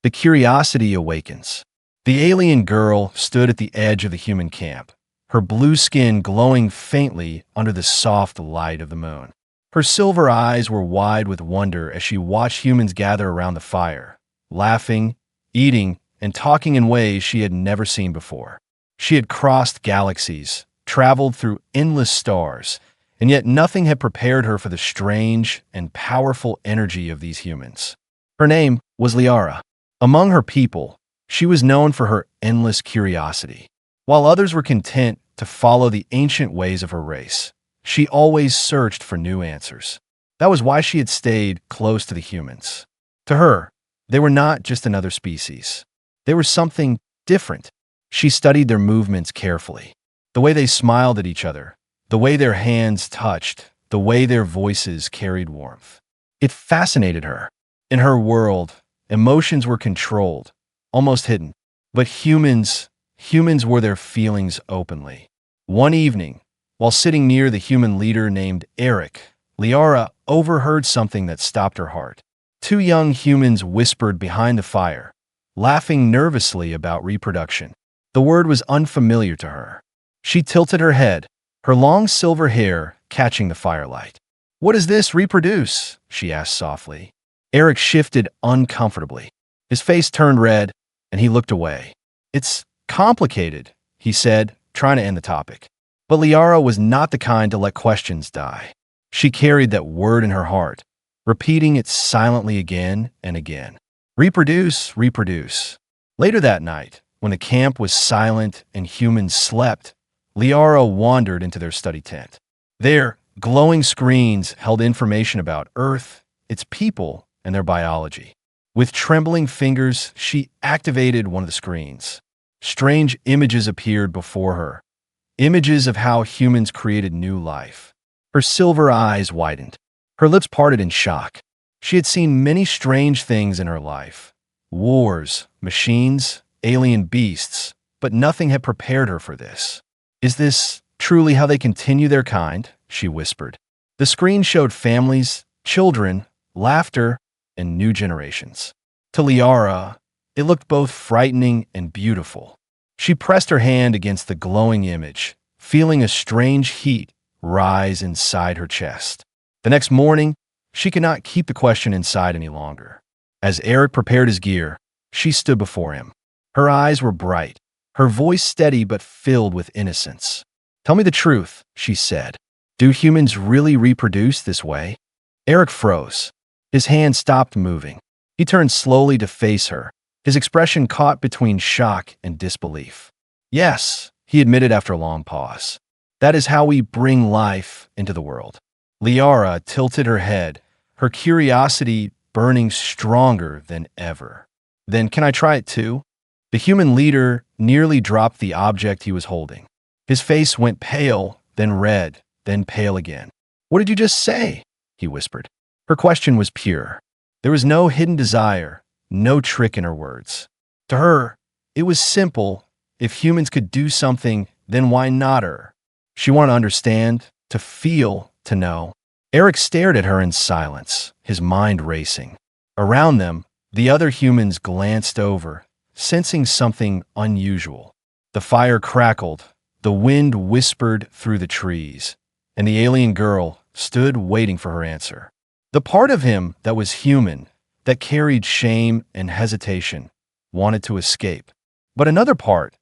The curiosity awakens. The alien girl stood at the edge of the human camp, her blue skin glowing faintly under the soft light of the moon. Her silver eyes were wide with wonder as she watched humans gather around the fire, laughing, eating, and talking in ways she had never seen before. She had crossed galaxies, traveled through endless stars, and yet nothing had prepared her for the strange and powerful energy of these humans. Her name was Lyara. Among her people, she was known for her endless curiosity. While others were content to follow the ancient ways of her race, she always searched for new answers. That was why she had stayed close to the humans. To her, they were not just another species. They were something different. She studied their movements carefully. The way they smiled at each other, the way their hands touched, the way their voices carried warmth. It fascinated her. In her world, emotions were controlled, almost hidden. But humans wore their feelings openly. One evening, while sitting near the human leader named Eric, Lyara overheard something that stopped her heart. Two young humans whispered behind the fire, laughing nervously about reproduction. The word was unfamiliar to her. She tilted her head, her long silver hair catching the firelight. "What is this, reproduce?" she asked softly. Eric shifted uncomfortably. His face turned red, and he looked away. "It's complicated," he said, trying to end the topic. But Lyara was not the kind to let questions die. She carried that word in her heart, repeating it silently again and again. Reproduce, reproduce. Later that night, when the camp was silent and humans slept, Lyara wandered into their study tent. There, glowing screens held information about Earth, its people, and their biology. With trembling fingers, she activated one of the screens. Strange images appeared before her. Images of how humans created new life. Her silver eyes widened. Her lips parted in shock. She had seen many strange things in her life. Wars, machines, alien beasts, but nothing had prepared her for this. "Is this truly how they continue their kind?" she whispered. The screen showed families, children, laughter, and new generations. To Lyara, it looked both frightening and beautiful. She pressed her hand against the glowing image, feeling a strange heat rise inside her chest. The next morning, she could not keep the question inside any longer. As Eric prepared his gear, she stood before him. Her eyes were bright, her voice steady but filled with innocence. "Tell me the truth," she said. "Do humans really reproduce this way?" Eric froze. His hand stopped moving. He turned slowly to face her, his expression caught between shock and disbelief. "Yes," he admitted after a long pause. "That is how we bring life into the world." Lyara tilted her head, her curiosity burning stronger than ever. "Then can I try it too?" The human leader nearly dropped the object he was holding. His face went pale, then red, then pale again. "What did you just say?" he whispered. Her question was pure. There was no hidden desire, no trick in her words. To her, it was simple. If humans could do something, then why not her? She wanted to understand, to feel, to know. Eric stared at her in silence, his mind racing. Around them, the other humans glanced over, sensing something unusual. The fire crackled, the wind whispered through the trees, and the alien girl stood waiting for her answer. The part of him that was human, that carried shame and hesitation, wanted to escape. But another part,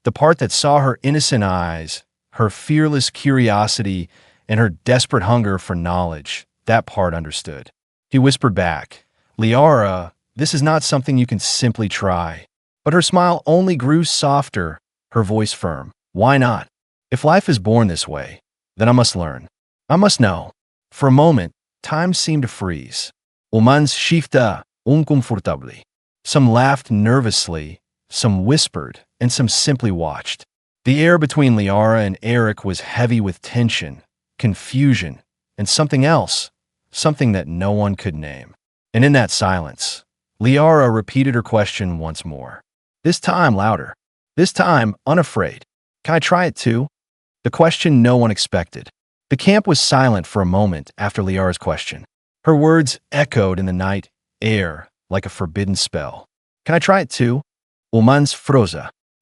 the part that saw her innocent eyes, her fearless curiosity, and her desperate hunger for knowledge, that part understood. He whispered back, "Lyara, this is not something you can simply try." But her smile only grew softer, her voice firm. "Why not? If life is born this way, then I must learn. I must know." For a moment, time seemed to freeze. Humans shifta uncomfortably. Some laughed nervously, some whispered, and some simply watched. The air between Lyara and Eric was heavy with tension, confusion, and something else, something that no one could name. And in that silence, Lyara repeated her question once more. This time louder. This time unafraid. "Can I try it too?" The question no one expected. The camp was silent for a moment after Lyara's question. Her words echoed in the night air like a forbidden spell. Can I try it too? Umans froze.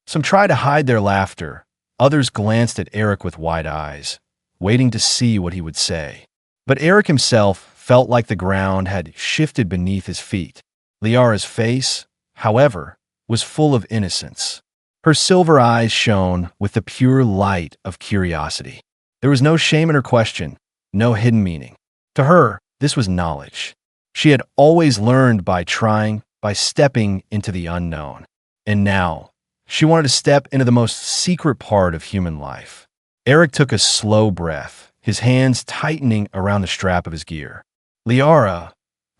Some tried to hide their laughter. Others glanced at Eric with wide eyes, waiting to see what he would say. But Eric himself felt like the ground had shifted beneath his feet. Lyara's face, however, was full of innocence. Her silver eyes shone with the pure light of curiosity. There was no shame in her question, no hidden meaning. To her, this was knowledge. She had always learned by trying, by stepping into the unknown. And now, she wanted to step into the most secret part of human life. Eric took a slow breath, his hands tightening around the strap of his gear. Lyara,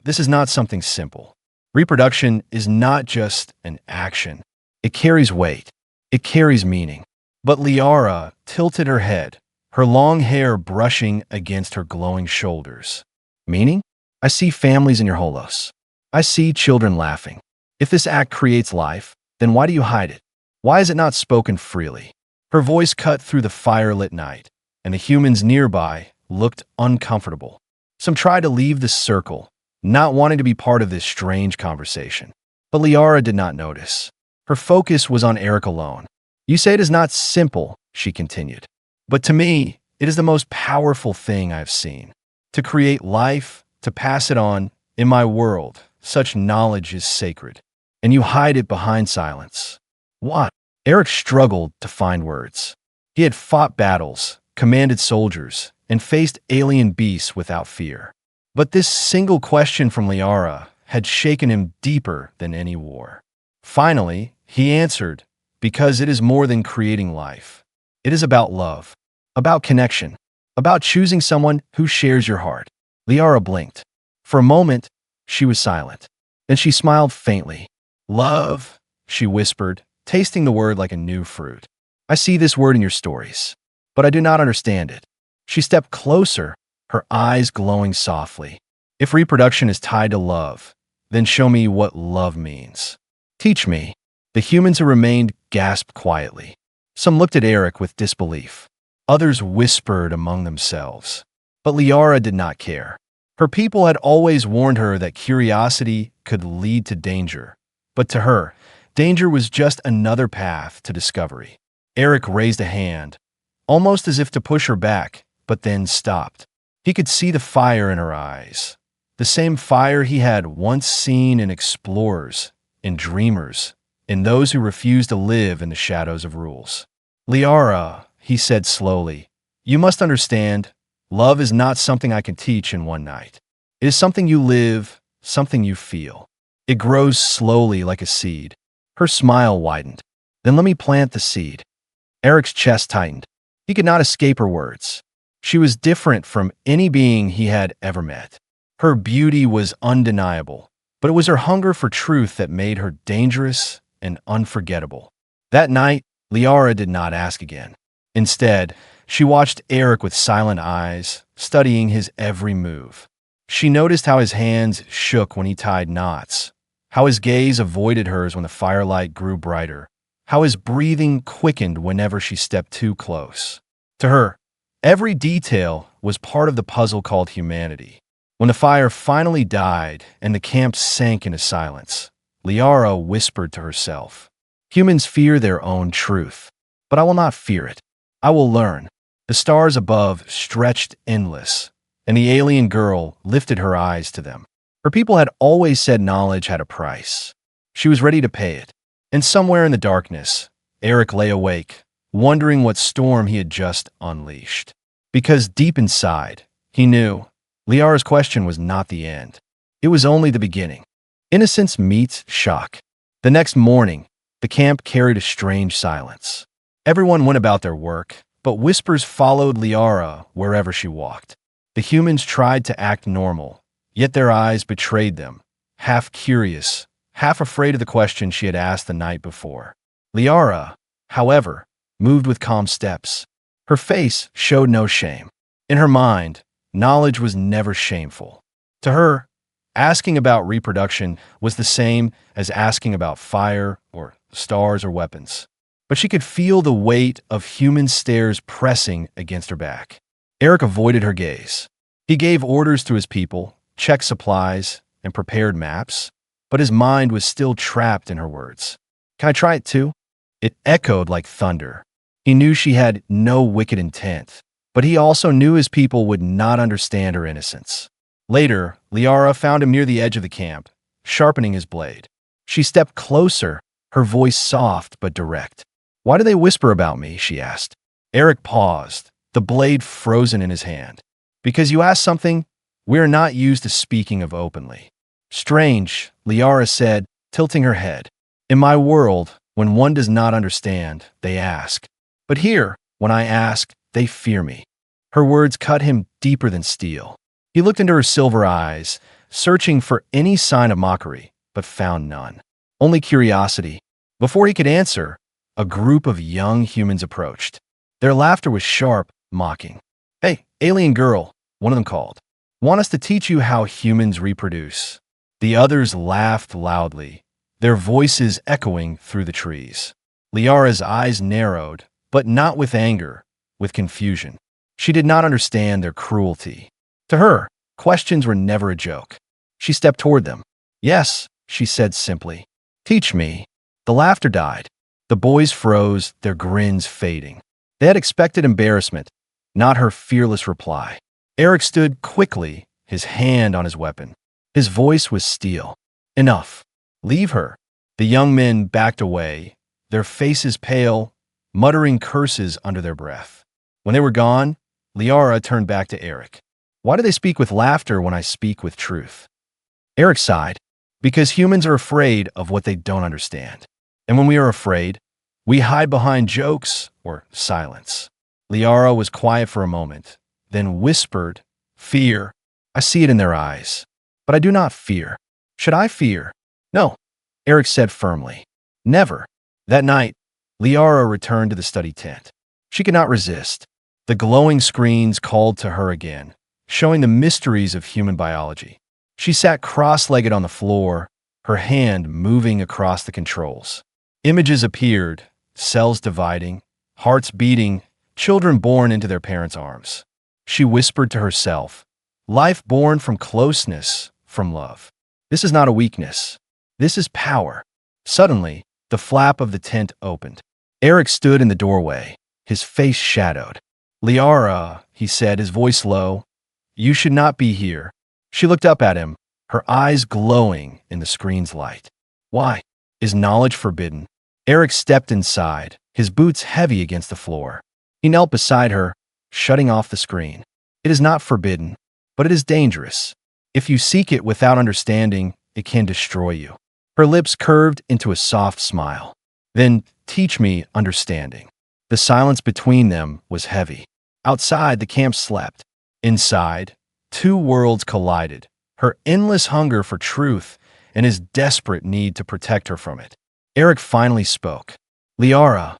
this is not something simple. Reproduction is not just an action. It carries weight. It carries meaning. But Lyara tilted her head, her long hair brushing against her glowing shoulders. Meaning? I see families in your holos. I see children laughing. If this act creates life, then why do you hide it? Why is it not spoken freely? Her voice cut through the firelit night, and the humans nearby looked uncomfortable. Some tried to leave the circle, not wanting to be part of this strange conversation. But Lyara did not notice. Her focus was on Eric alone. You say it is not simple, she continued. But to me, it is the most powerful thing I've seen. To create life, to pass it on, in my world, such knowledge is sacred. And you hide it behind silence. What? Eric struggled to find words. He had fought battles, commanded soldiers, and faced alien beasts without fear. But this single question from Lyara had shaken him deeper than any war. Finally, he answered, because it is more than creating life. It is about love, about connection, about choosing someone who shares your heart. Lyara blinked. For a moment, she was silent. Then she smiled faintly. Love, she whispered, tasting the word like a new fruit. I see this word in your stories, but I do not understand it. She stepped closer, her eyes glowing softly. If reproduction is tied to love, then show me what love means. Teach me. The humans who remained gasped quietly. Some looked at Eric with disbelief. Others whispered among themselves. But Lyara did not care. Her people had always warned her that curiosity could lead to danger. But to her, danger was just another path to discovery. Eric raised a hand, almost as if to push her back, but then stopped. He could see the fire in her eyes, the same fire he had once seen in explorers, in dreamers, in those who refused to live in the shadows of rules. Lyara, he said slowly, you must understand, love is not something I can teach in one night. It is something you live, something you feel. It grows slowly like a seed. Her smile widened. Then let me plant the seed. Eric's chest tightened. He could not escape her words. She was different from any being he had ever met. Her beauty was undeniable, but it was her hunger for truth that made her dangerous and unforgettable. That night, Lyara did not ask again. Instead, she watched Eric with silent eyes, studying his every move. She noticed how his hands shook when he tied knots, how his gaze avoided hers when the firelight grew brighter, how his breathing quickened whenever she stepped too close. To her, every detail was part of the puzzle called humanity. When the fire finally died and the camp sank into silence, Lyara whispered to herself, humans fear their own truth, but I will not fear it. I will learn. The stars above stretched endless, and the alien girl lifted her eyes to them. Her people had always said knowledge had a price. She was ready to pay it. And somewhere in the darkness, Eric lay awake, wondering what storm he had just unleashed. Because deep inside, he knew Lyara's question was not the end. It was only the beginning. Innocence meets shock. The next morning, the camp carried a strange silence. Everyone went about their work, but whispers followed Lyara wherever she walked. The humans tried to act normal, yet their eyes betrayed them, half curious, half afraid of the question she had asked the night before. Lyara, however, moved with calm steps. Her face showed no shame. In her mind, knowledge was never shameful. To her, asking about reproduction was the same as asking about fire or stars or weapons. But she could feel the weight of human stares pressing against her back. Eric avoided her gaze. He gave orders to his people, checked supplies, and prepared maps. but his mind was still trapped in her words. Can I try it too? It echoed like thunder. He knew she had no wicked intent, but he also knew his people would not understand her innocence. Later, Lyara found him near the edge of the camp, sharpening his blade. She stepped closer, her voice soft but direct. "Why do they whisper about me?" she asked. Eric paused, the blade frozen in his hand. "Because you asked something we are not used to speaking of openly." "Strange," Lyara said, tilting her head. "In my world, when one does not understand, they ask. But here, when I ask, they fear me." Her words cut him deeper than steel. He looked into her silver eyes, searching for any sign of mockery, but found none. Only curiosity. Before he could answer, a group of young humans approached. Their laughter was sharp, mocking. "Hey, alien girl," one of them called. "Want us to teach you how humans reproduce?" The others laughed loudly, their voices echoing through the trees. Liara's eyes narrowed, but not with anger, with confusion. She did not understand their cruelty. To her, questions were never a joke. She stepped toward them. "Yes," she said simply. "Teach me." The laughter died. The boys froze, their grins fading. They had expected embarrassment, not her fearless reply. Eric stood quickly, his hand on his weapon. His voice was steel. "Enough. Leave her." The young men backed away, their faces pale, muttering curses under their breath. When they were gone, Lyara turned back to Eric. "Why do they speak with laughter when I speak with truth?" Eric sighed. "Because humans are afraid of what they don't understand. And when we are afraid, we hide behind jokes or silence." Lyara was quiet for a moment, then whispered, "Fear. I see it in their eyes. But I do not fear. Should I fear?" "No," Eric said firmly. "Never." That night, Lyara returned to the study tent. She could not resist. The glowing screens called to her again, showing the mysteries of human biology. She sat cross-legged on the floor, her hand moving across the controls. Images appeared, cells dividing, hearts beating, children born into their parents' arms. She whispered to herself, "Life born from closeness, from love. This is not a weakness. This is power." Suddenly, the flap of the tent opened. Eric stood in the doorway, his face shadowed. "Lyara," he said, his voice low, "you should not be here." She looked up at him, her eyes glowing in the screen's light. "Why? Is knowledge forbidden?" Eric stepped inside, his boots heavy against the floor. He knelt beside her, shutting off the screen. "It is not forbidden, but it is dangerous. If you seek it without understanding, it can destroy you." Her lips curved into a soft smile. "Then teach me understanding." The silence between them was heavy. Outside, the camp slept. Inside, two worlds collided, her endless hunger for truth and his desperate need to protect her from it. Eric finally spoke. "Lyara,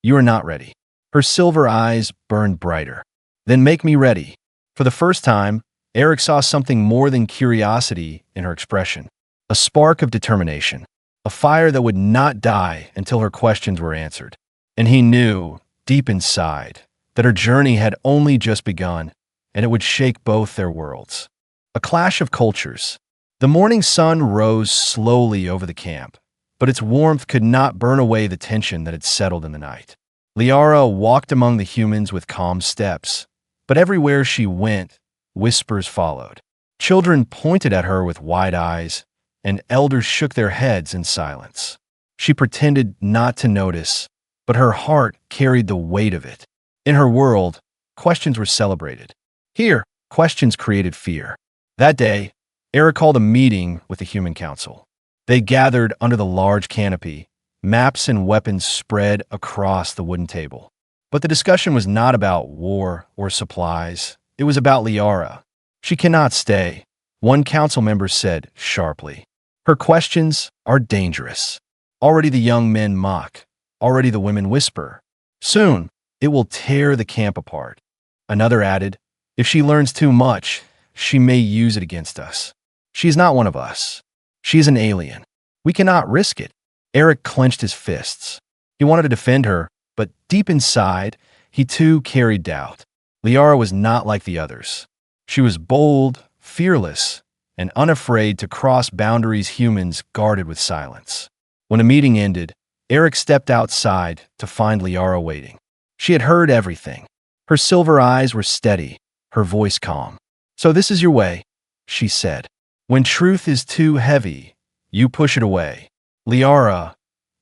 you are not ready." Her silver eyes burned brighter. "Then make me ready." For the first time, Eric saw something more than curiosity in her expression. A spark of determination. A fire that would not die until her questions were answered. And he knew, deep inside, that her journey had only just begun, and it would shake both their worlds. A clash of cultures. The morning sun rose slowly over the camp, but its warmth could not burn away the tension that had settled in the night. Lyara walked among the humans with calm steps, but everywhere she went, whispers followed. Children pointed at her with wide eyes, and elders shook their heads in silence. She pretended not to notice, but her heart carried the weight of it. In her world, questions were celebrated. Here, questions created fear. That day, Eric called a meeting with the Human Council. They gathered under the large canopy, maps and weapons spread across the wooden table. But the discussion was not about war or supplies. It was about Lyara. "She cannot stay," one council member said sharply. "Her questions are dangerous. Already the young men mock. Already the women whisper. Soon, it will tear the camp apart." Another added, "If she learns too much, she may use it against us. She is not one of us. She is an alien. We cannot risk it." Eric clenched his fists. He wanted to defend her, but deep inside, he too carried doubt. Lyara was not like the others. She was bold, fearless, and unafraid to cross boundaries humans guarded with silence. When a meeting ended, Eric stepped outside to find Lyara waiting. She had heard everything. Her silver eyes were steady, her voice calm. "So this is your way," she said. "When truth is too heavy, you push it away." "Lyara,"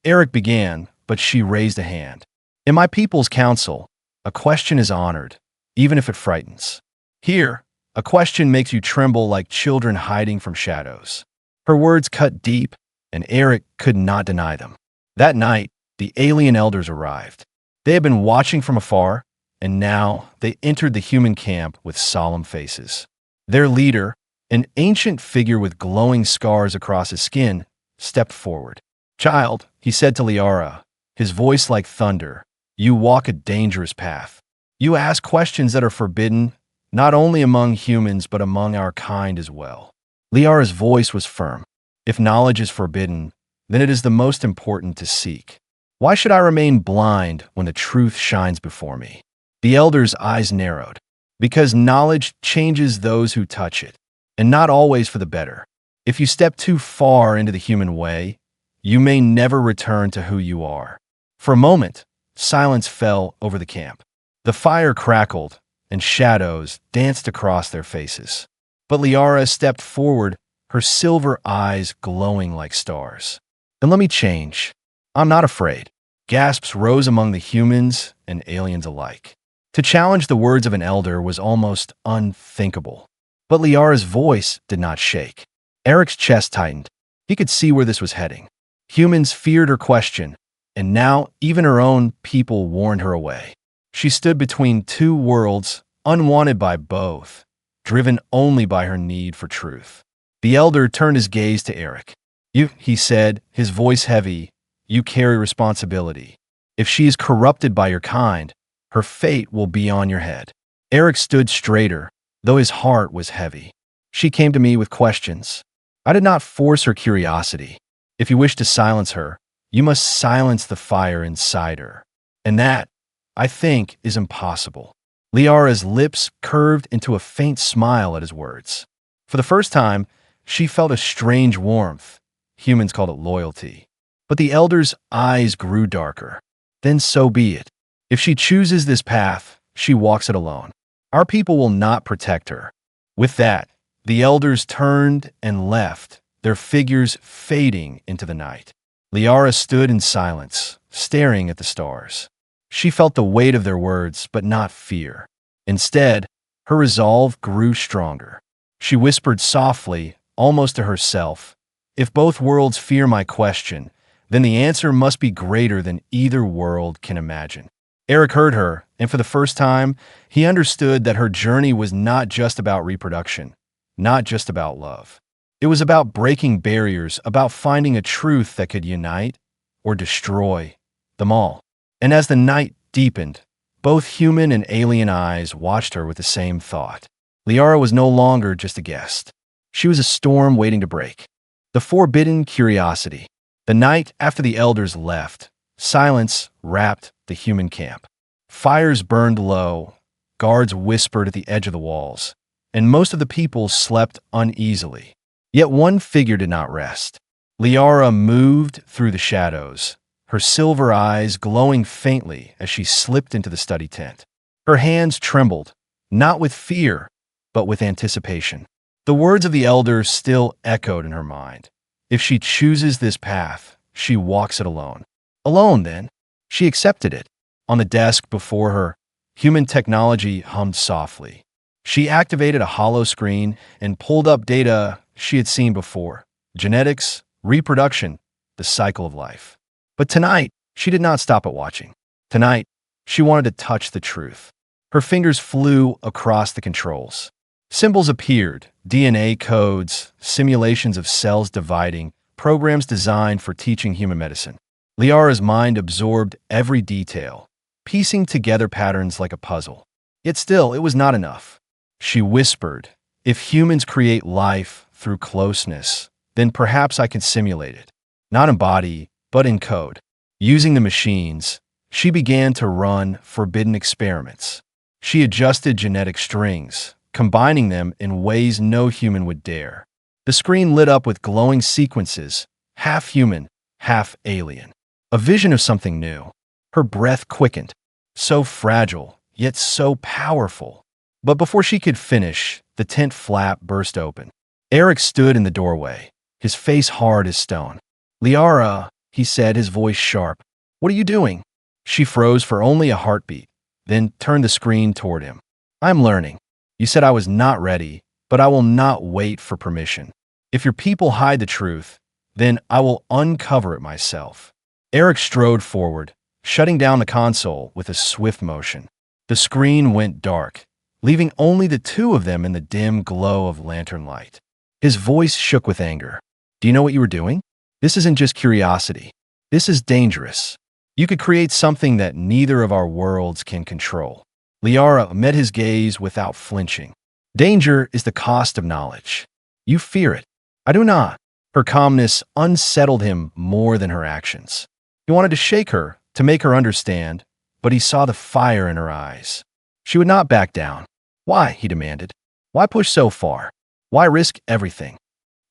Eric began, but she raised a hand. "In my people's council, a question is honored, even if it frightens. Here, a question makes you tremble like children hiding from shadows." Her words cut deep, and Eric could not deny them. That night, the alien elders arrived. They had been watching from afar, and now they entered the human camp with solemn faces. Their leader, an ancient figure with glowing scars across his skin, stepped forward. "Child," he said to Lyara, his voice like thunder, "you walk a dangerous path. You ask questions that are forbidden, not only among humans but among our kind as well." Lyara's voice was firm. "If knowledge is forbidden, then it is the most important to seek. Why should I remain blind when the truth shines before me?" The elder's eyes narrowed. "Because knowledge changes those who touch it, and not always for the better. If you step too far into the human way, you may never return to who you are." For a moment, silence fell over the camp. The fire crackled, and shadows danced across their faces. But Lyara stepped forward, her silver eyes glowing like stars. "Then let me change. I'm not afraid." Gasps rose among the humans and aliens alike. To challenge the words of an elder was almost unthinkable. But Lyara's voice did not shake. Eric's chest tightened. He could see where this was heading. Humans feared her question, and now even her own people warned her away. She stood between two worlds, unwanted by both, driven only by her need for truth. The elder turned his gaze to Eric. "You," he said, his voice heavy, "you carry responsibility. If she is corrupted by your kind, her fate will be on your head." Eric stood straighter, though his heart was heavy. "She came to me with questions. I did not force her curiosity. If you wish to silence her, you must silence the fire inside her. And that, I think, is impossible." Lyara's lips curved into a faint smile at his words. For the first time, she felt a strange warmth. Humans called it loyalty. But the elder's eyes grew darker. "Then so be it. If she chooses this path, she walks it alone. Our people will not protect her." With that, the elders turned and left, their figures fading into the night. Lyara stood in silence, staring at the stars. She felt the weight of their words, but not fear. Instead, her resolve grew stronger. She whispered softly, almost to herself, "If both worlds fear my question, then the answer must be greater than either world can imagine." Eric heard her, and for the first time, he understood that her journey was not just about reproduction, not just about love. It was about breaking barriers, about finding a truth that could unite or destroy them all. And as the night deepened, both human and alien eyes watched her with the same thought. Lyara was no longer just a guest. She was a storm waiting to break. The forbidden curiosity. The night after the elders left, silence wrapped the human camp. Fires burned low, guards whispered at the edge of the walls, and most of the people slept uneasily. Yet one figure did not rest. Lyara moved through the shadows, her silver eyes glowing faintly as she slipped into the study tent. Her hands trembled, not with fear, but with anticipation. The words of the elder still echoed in her mind. If she chooses this path, she walks it alone. Alone, then. She accepted it. On the desk before her, human technology hummed softly. She activated a hollow screen and pulled up data she had seen before. Genetics, reproduction, the cycle of life. But tonight, she did not stop at watching. Tonight, she wanted to touch the truth. Her fingers flew across the controls. Symbols appeared, DNA codes, simulations of cells dividing, programs designed for teaching human medicine. Lyara's mind absorbed every detail, piecing together patterns like a puzzle. Yet still, it was not enough. She whispered, "If humans create life through closeness, then perhaps I can simulate it. Not in body, but in code." Using the machines, she began to run forbidden experiments. She adjusted genetic strings, combining them in ways no human would dare. The screen lit up with glowing sequences, half human, half alien. A vision of something new. Her breath quickened. So fragile, yet so powerful. But before she could finish, the tent flap burst open. Eric stood in the doorway, his face hard as stone. "Lyara," he said, his voice sharp. "What are you doing?" She froze for only a heartbeat, then turned the screen toward him. "I'm learning. You said I was not ready, but I will not wait for permission. If your people hide the truth, then I will uncover it myself." Eric strode forward, shutting down the console with a swift motion. The screen went dark, leaving only the two of them in the dim glow of lantern light. His voice shook with anger. "Do you know what you were doing? This isn't just curiosity. This is dangerous. You could create something that neither of our worlds can control." Lyara met his gaze without flinching. "Danger is the cost of knowledge. You fear it. I do not." Her calmness unsettled him more than her actions. He wanted to shake her, to make her understand, but he saw the fire in her eyes. She would not back down. "Why?" he demanded. "Why push so far? Why risk everything?"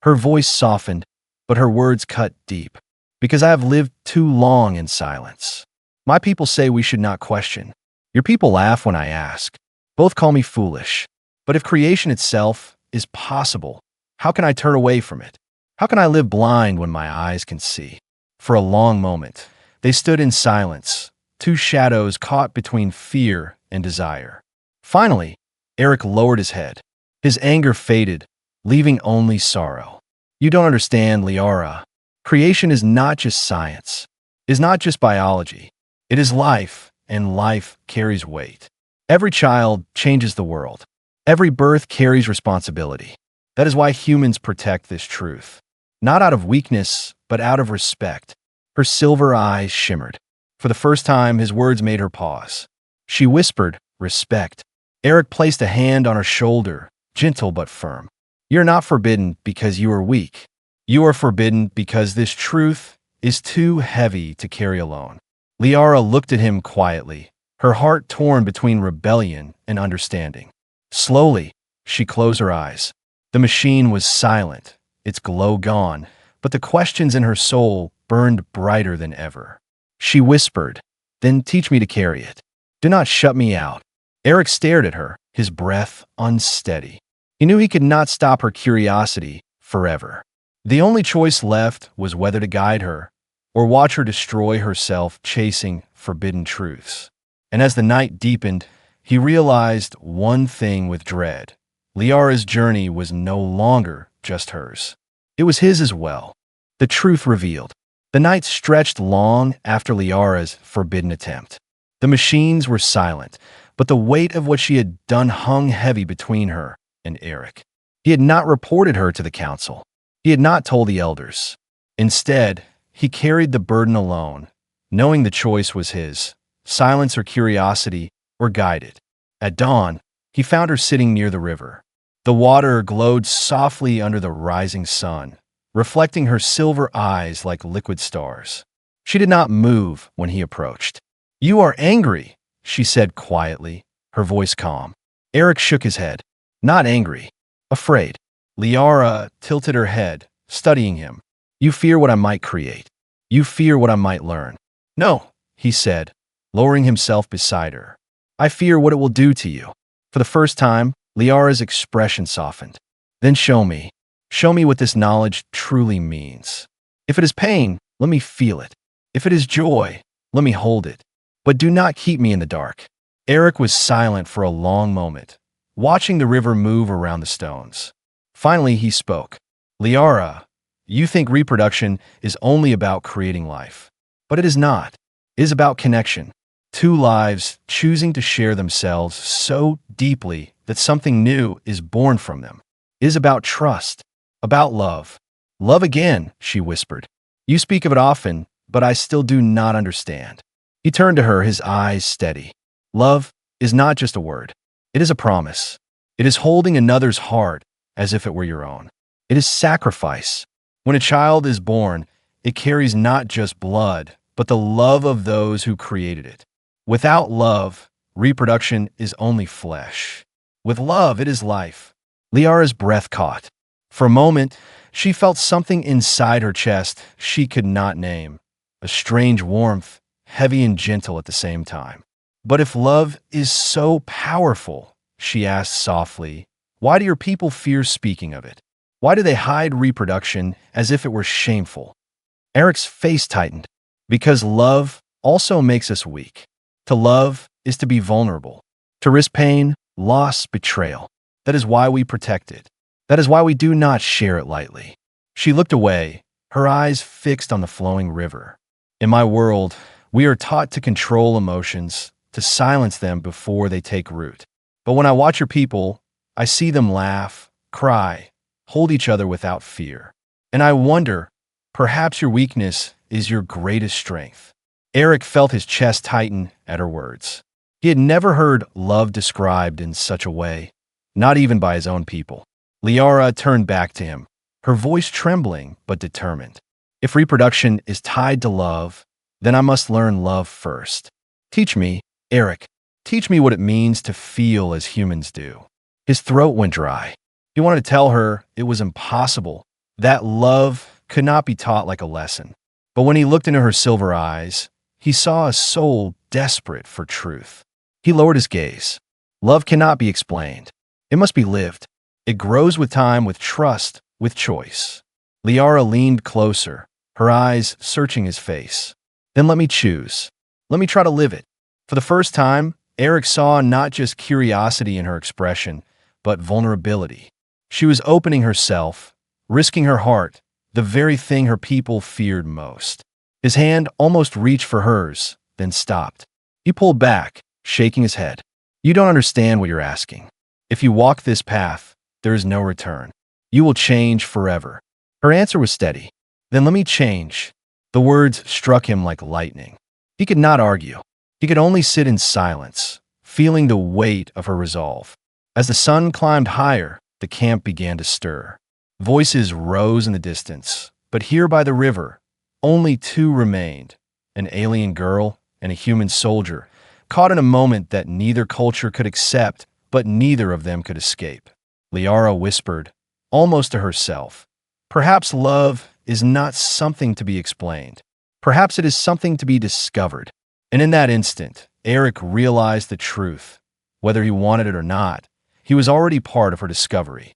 Her voice softened, but her words cut deep. "Because I have lived too long in silence. My people say we should not question. Your people laugh when I ask. Both call me foolish. But if creation itself is possible, how can I turn away from it? How can I live blind when my eyes can see?" For a long moment, they stood in silence, two shadows caught between fear and desire. Finally, Eric lowered his head. His anger faded, leaving only sorrow. "You don't understand, Lyara. Creation is not just science, is not just biology. It is life, and life carries weight. Every child changes the world. Every birth carries responsibility. That is why humans protect this truth. Not out of weakness, but out of respect." Her silver eyes shimmered. For the first time, his words made her pause. She whispered, "Respect." Eric placed a hand on her shoulder, gentle but firm. "You're not forbidden because you are weak. You are forbidden because this truth is too heavy to carry alone." Lyara looked at him quietly, her heart torn between rebellion and understanding. Slowly, she closed her eyes. The machine was silent, its glow gone, but the questions in her soul burned brighter than ever. She whispered, "Then teach me to carry it. Do not shut me out." Eric stared at her, his breath unsteady. He knew he could not stop her curiosity forever. The only choice left was whether to guide her or watch her destroy herself chasing forbidden truths. And as the night deepened, he realized one thing with dread. Lyara's journey was no longer just hers. It was his as well. The truth revealed. The night stretched long after Lyara's forbidden attempt. The machines were silent, but the weight of what she had done hung heavy between her and Eric. He had not reported her to the council. He had not told the elders. Instead, he carried the burden alone, knowing the choice was his: silence or curiosity, or guide it. At dawn, he found her sitting near the river. The water glowed softly under the rising sun, reflecting her silver eyes like liquid stars. She did not move when he approached. "You are angry," she said quietly, her voice calm. Eric shook his head. "Not angry. Afraid." Lyara tilted her head, studying him. "You fear what I might create. You fear what I might learn." "No," he said, lowering himself beside her. "I fear what it will do to you." For the first time, Lyara's expression softened. "Then show me. Show me what this knowledge truly means. If it is pain, let me feel it. If it is joy, let me hold it. But do not keep me in the dark." Eric was silent for a long moment, watching the river move around the stones. Finally, he spoke. "Lyara, you think reproduction is only about creating life. But it is not. It is about connection. Two lives choosing to share themselves so deeply that something new is born from them. It is about trust, about love." "Love again," she whispered. "You speak of it often, but I still do not understand." He turned to her, his eyes steady. "Love is not just a word. It is a promise. It is holding another's heart as if it were your own. It is sacrifice. When a child is born, it carries not just blood, but the love of those who created it. Without love, reproduction is only flesh. With love, it is life." Lyara's breath caught. For a moment, she felt something inside her chest she could not name, a strange warmth, heavy and gentle at the same time. "But if love is so powerful," she asked softly, "why do your people fear speaking of it? Why do they hide reproduction as if it were shameful?" Eric's face tightened. "Because love also makes us weak. To love is to be vulnerable, to risk pain, loss, betrayal. That is why we protect it. That is why we do not share it lightly." She looked away, her eyes fixed on the flowing river. "In my world, we are taught to control emotions, to silence them before they take root. But when I watch your people, I see them laugh, cry, hold each other without fear. And I wonder, perhaps your weakness is your greatest strength." Eric felt his chest tighten at her words. He had never heard love described in such a way, not even by his own people. Lyara turned back to him, her voice trembling but determined. "If reproduction is tied to love, then I must learn love first. Teach me, Eric, teach me what it means to feel as humans do." His throat went dry. He wanted to tell her it was impossible, that love could not be taught like a lesson. But when he looked into her silver eyes, he saw a soul desperate for truth. He lowered his gaze. "Love cannot be explained. It must be lived. It grows with time, with trust, with choice." Lyara leaned closer, her eyes searching his face. "Then let me choose. Let me try to live it." For the first time, Eric saw not just curiosity in her expression, but vulnerability. She was opening herself, risking her heart, the very thing her people feared most. His hand almost reached for hers, then stopped. He pulled back, shaking his head. "You don't understand what you're asking. If you walk this path, there is no return. You will change forever." Her answer was steady. "Then let me change." The words struck him like lightning. He could not argue. He could only sit in silence, feeling the weight of her resolve. As the sun climbed higher, the camp began to stir. Voices rose in the distance, but here by the river, only two remained, an alien girl and a human soldier, caught in a moment that neither culture could accept, but neither of them could escape. Lyara whispered, almost to herself, "Perhaps love is not something to be explained. Perhaps it is something to be discovered." And in that instant, Eric realized the truth. Whether he wanted it or not, he was already part of her discovery.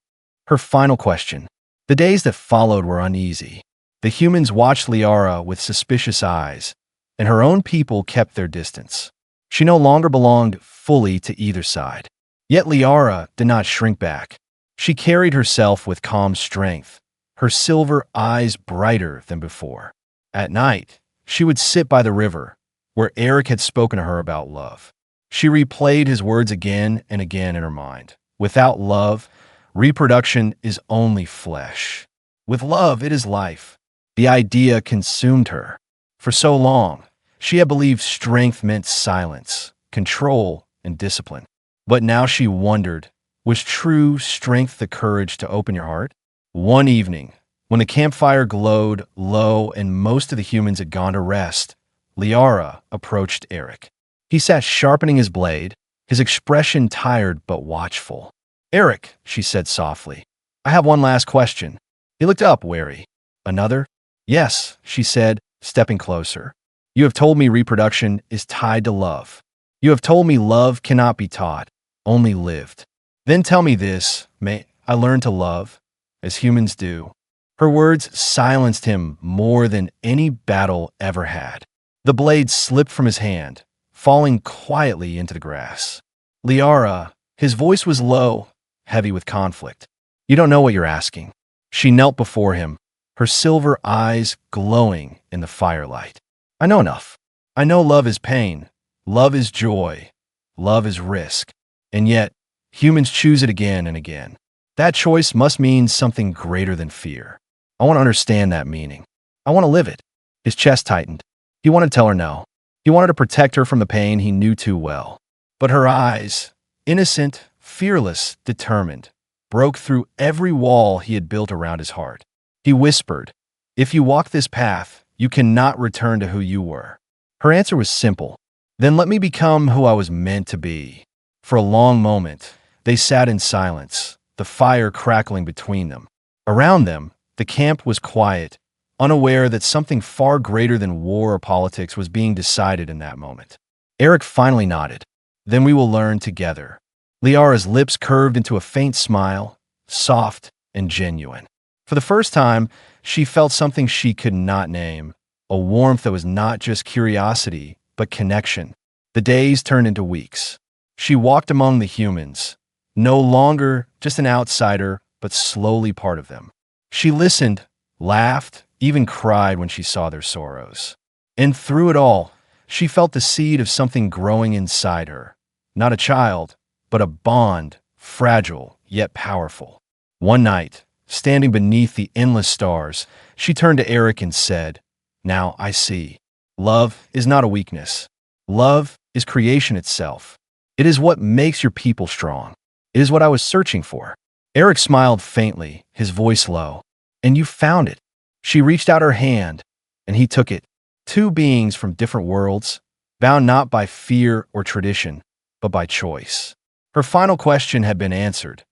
Her final question. The days that followed were uneasy. The humans watched Lyara with suspicious eyes, and her own people kept their distance. She no longer belonged fully to either side. Yet Lyara did not shrink back. She carried herself with calm strength, her silver eyes brighter than before. At night, she would sit by the river, where Eric had spoken to her about love. She replayed his words again and again in her mind. Without love, reproduction is only flesh. With love, it is life. The idea consumed her. For so long, she had believed strength meant silence, control, and discipline. But now she wondered, was true strength the courage to open your heart? One evening, when the campfire glowed low and most of the humans had gone to rest, Lyara approached Eric. He sat sharpening his blade, his expression tired but watchful. "Eric," she said softly, "I have one last question." He looked up, wary. "Another?" "Yes," she said, stepping closer. "You have told me reproduction is tied to love. You have told me love cannot be taught, only lived. Then tell me this, may I learn to love, as humans do?" Her words silenced him more than any battle ever had. The blade slipped from his hand, falling quietly into the grass. "Lyara," his voice was low, heavy with conflict. "You don't know what you're asking." She knelt before him, her silver eyes glowing in the firelight. "I know enough. I know love is pain, love is joy, love is risk. And yet, humans choose it again and again. That choice must mean something greater than fear. I want to understand that meaning. I want to live it." His chest tightened. He wanted to tell her no. He wanted to protect her from the pain he knew too well. But her eyes, innocent, fearless, determined, broke through every wall he had built around his heart. He whispered, "If you walk this path, you cannot return to who you were." Her answer was simple. "Then let me become who I was meant to be." For a long moment, they sat in silence, the fire crackling between them. Around them, the camp was quiet, unaware that something far greater than war or politics was being decided in that moment. Eric finally nodded. Then we will learn together. Lyara's lips curved into a faint smile, soft and genuine. For the first time, she felt something she could not name, a warmth that was not just curiosity, but connection. The days turned into weeks. She walked among the humans, no longer just an outsider, but slowly part of them. She listened, laughed, even cried when she saw their sorrows. And through it all, she felt the seed of something growing inside her. Not a child, but a bond, fragile yet powerful. One night, standing beneath the endless stars, she turned to Eric and said, "Now I see. Love is not a weakness. Love is creation itself. It is what makes your people strong. It is what I was searching for." Eric smiled faintly, his voice low. "And you found it." She reached out her hand, and he took it. Two beings from different worlds, bound not by fear or tradition, but by choice. Her final question had been answered,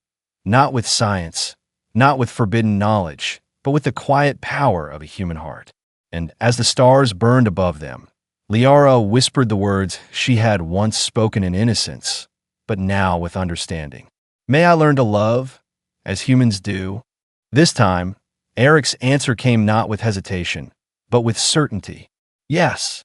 not with science, not with forbidden knowledge, but with the quiet power of a human heart. And as the stars burned above them, Lyara whispered the words she had once spoken in innocence, but now with understanding. "May I learn to love, as humans do?" This time, Eric's answer came not with hesitation, but with certainty. "Yes."